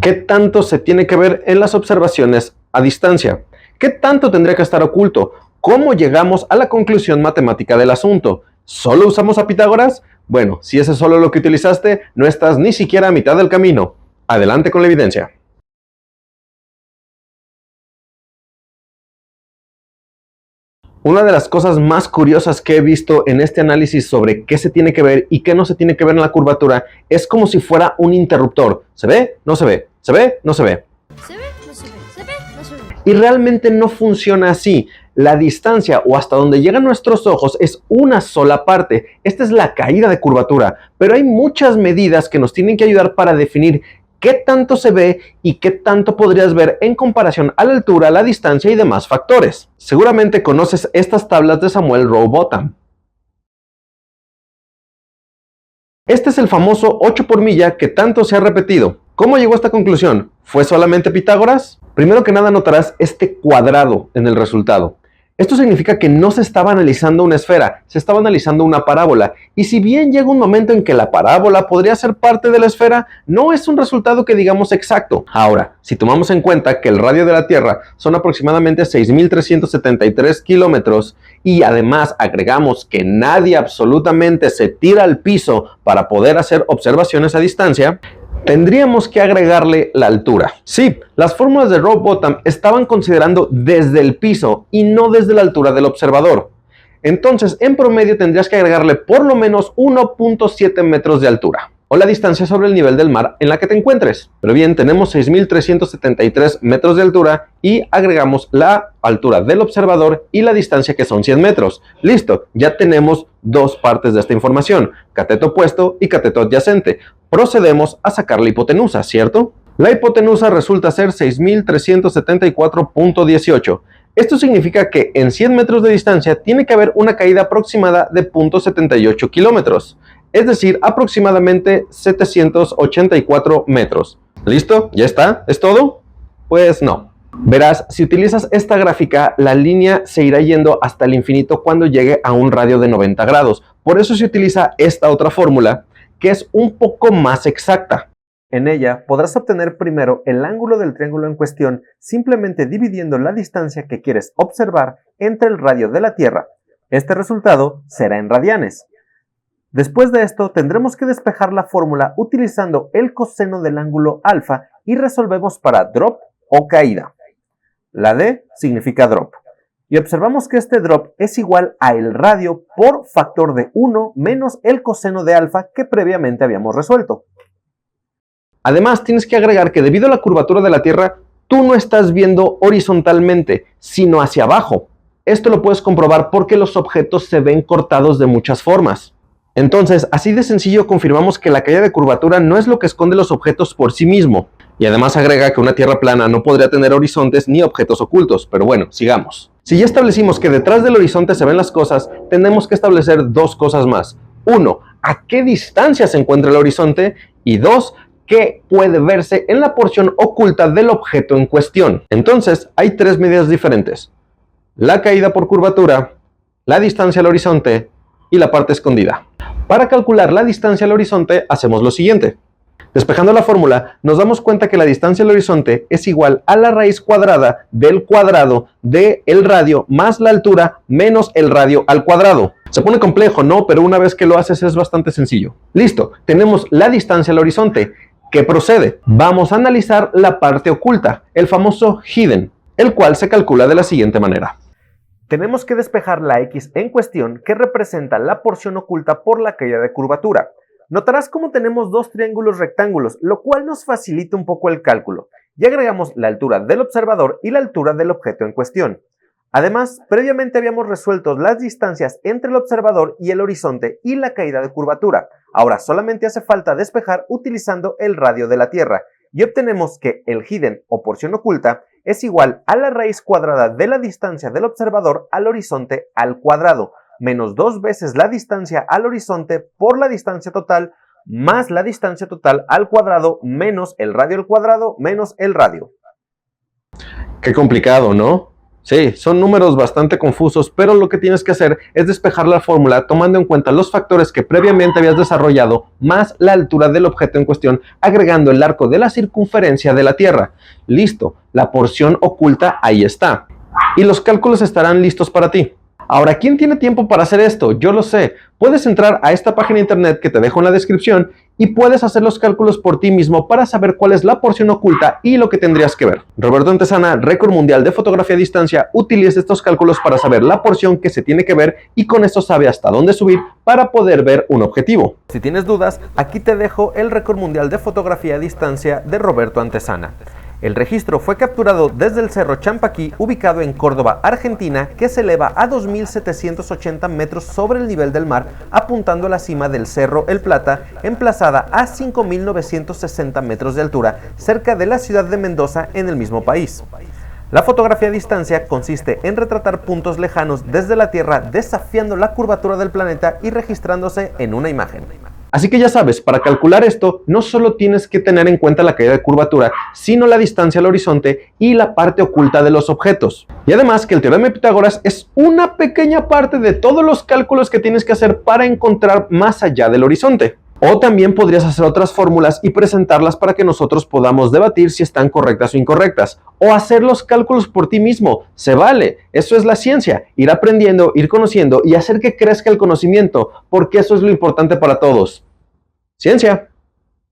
¿Qué tanto se tiene que ver en las observaciones a distancia? ¿Qué tanto tendría que estar oculto? ¿Cómo llegamos a la conclusión matemática del asunto? ¿Solo usamos a Pitágoras? Bueno, si ese es solo lo que utilizaste, no estás ni siquiera a mitad del camino. Adelante con la evidencia. Una de las cosas más curiosas que he visto en este análisis sobre qué se tiene que ver y qué no se tiene que ver en la curvatura es como si fuera un interruptor. ¿Se ve? ¿No se ve? ¿Se ve? ¿No se ve? ¿Se ve? No se ve. ¿Se ve? No se ve. Y realmente no funciona así. La distancia o hasta donde llegan nuestros ojos es una sola parte. Esta es la caída de curvatura. Pero hay muchas medidas que nos tienen que ayudar para definir qué tanto se ve y qué tanto podrías ver en comparación a la altura, la distancia y demás factores. Seguramente conoces estas tablas de Samuel Rowbotham. Este es el famoso 8 por milla que tanto se ha repetido. ¿Cómo llegó a esta conclusión? ¿Fue solamente Pitágoras? Primero que nada notarás este cuadrado en el resultado. Esto significa que no se estaba analizando una esfera, se estaba analizando una parábola. Y si bien llega un momento en que la parábola podría ser parte de la esfera, no es un resultado que digamos exacto. Ahora, si tomamos en cuenta que el radio de la Tierra son aproximadamente 6.373 kilómetros y además agregamos que nadie absolutamente se tira al piso para poder hacer observaciones a distancia, tendríamos que agregarle la altura. Sí, las fórmulas de Rowbotham estaban considerando desde el piso y no desde la altura del observador. Entonces, en promedio tendrías que agregarle por lo menos 1.7 metros de altura, o la distancia sobre el nivel del mar en la que te encuentres. Pero bien, tenemos 6.373 metros de altura y agregamos la altura del observador y la distancia que son 100 metros. Listo, ya tenemos dos partes de esta información, cateto opuesto y cateto adyacente. Procedemos a sacar la hipotenusa, ¿cierto? La hipotenusa resulta ser 6.374.18. Esto significa que en 100 metros de distancia tiene que haber una caída aproximada de 0.78 kilómetros, es decir, aproximadamente 784 metros. ¿Listo? ¿Ya está? ¿Es todo? Pues no. Verás, si utilizas esta gráfica, la línea se irá yendo hasta el infinito cuando llegue a un radio de 90 grados. Por eso se utiliza esta otra fórmula, que es un poco más exacta. En ella podrás obtener primero el ángulo del triángulo en cuestión simplemente dividiendo la distancia que quieres observar entre el radio de la Tierra. Este resultado será en radianes. Después de esto tendremos que despejar la fórmula utilizando el coseno del ángulo alfa y resolvemos para drop o caída. La D significa drop. Y observamos que este drop es igual a el radio por factor de 1 menos el coseno de alfa que previamente habíamos resuelto. Además, tienes que agregar que debido a la curvatura de la Tierra, tú no estás viendo horizontalmente, sino hacia abajo. Esto lo puedes comprobar porque los objetos se ven cortados de muchas formas. Entonces, así de sencillo confirmamos que la caída de curvatura no es lo que esconde los objetos por sí mismo. Y además agrega que una Tierra plana no podría tener horizontes ni objetos ocultos. Pero bueno, sigamos. Si ya establecimos que detrás del horizonte se ven las cosas, tenemos que establecer dos cosas más. 1. ¿A qué distancia se encuentra el horizonte? Y 2. ¿Qué puede verse en la porción oculta del objeto en cuestión? Entonces, hay tres medidas diferentes: la caída por curvatura, la distancia al horizonte y la parte escondida. Para calcular la distancia al horizonte, hacemos lo siguiente. Despejando la fórmula, nos damos cuenta que la distancia al horizonte es igual a la raíz cuadrada del cuadrado del radio más la altura menos el radio al cuadrado. Se pone complejo, ¿no? Pero una vez que lo haces es bastante sencillo. Listo, tenemos la distancia al horizonte. ¿Qué procede? Vamos a analizar la parte oculta, el famoso hidden, el cual se calcula de la siguiente manera. Tenemos que despejar la X en cuestión que representa la porción oculta por la caída de curvatura. Notarás cómo tenemos dos triángulos rectángulos, lo cual nos facilita un poco el cálculo. Y agregamos la altura del observador y la altura del objeto en cuestión. Además, previamente habíamos resuelto las distancias entre el observador y el horizonte y la caída de curvatura. Ahora solamente hace falta despejar utilizando el radio de la Tierra y obtenemos que el hidden o porción oculta es igual a la raíz cuadrada de la distancia del observador al horizonte al cuadrado, menos 2 veces la distancia al horizonte por la distancia total, más la distancia total al cuadrado menos el radio al cuadrado menos el radio. Qué complicado, ¿no? Sí, son números bastante confusos, pero lo que tienes que hacer es despejar la fórmula tomando en cuenta los factores que previamente habías desarrollado, más la altura del objeto en cuestión, agregando el arco de la circunferencia de la Tierra. Listo, la porción oculta ahí está. Y los cálculos estarán listos para ti. Ahora, ¿quién tiene tiempo para hacer esto? Yo lo sé. Puedes entrar a esta página de internet que te dejo en la descripción y puedes hacer los cálculos por ti mismo para saber cuál es la porción oculta y lo que tendrías que ver. Roberto Antesana, récord mundial de fotografía a distancia, utiliza estos cálculos para saber la porción que se tiene que ver y con esto sabe hasta dónde subir para poder ver un objetivo. Si tienes dudas, aquí te dejo el récord mundial de fotografía a distancia de Roberto Antesana. El registro fue capturado desde el Cerro Champaquí, ubicado en Córdoba, Argentina, que se eleva a 2.780 metros sobre el nivel del mar, apuntando a la cima del Cerro El Plata, emplazada a 5.960 metros de altura, cerca de la ciudad de Mendoza, en el mismo país. La fotografía a distancia consiste en retratar puntos lejanos desde la Tierra, desafiando la curvatura del planeta y registrándose en una imagen. Así que ya sabes, para calcular esto, no solo tienes que tener en cuenta la caída de curvatura, sino la distancia al horizonte y la parte oculta de los objetos. Y además que el teorema de Pitágoras es una pequeña parte de todos los cálculos que tienes que hacer para encontrar más allá del horizonte. O también podrías hacer otras fórmulas y presentarlas para que nosotros podamos debatir si están correctas o incorrectas. O hacer los cálculos por ti mismo. Se vale. Eso es la ciencia. Ir aprendiendo, ir conociendo y hacer que crezca el conocimiento, porque eso es lo importante para todos. Ciencia.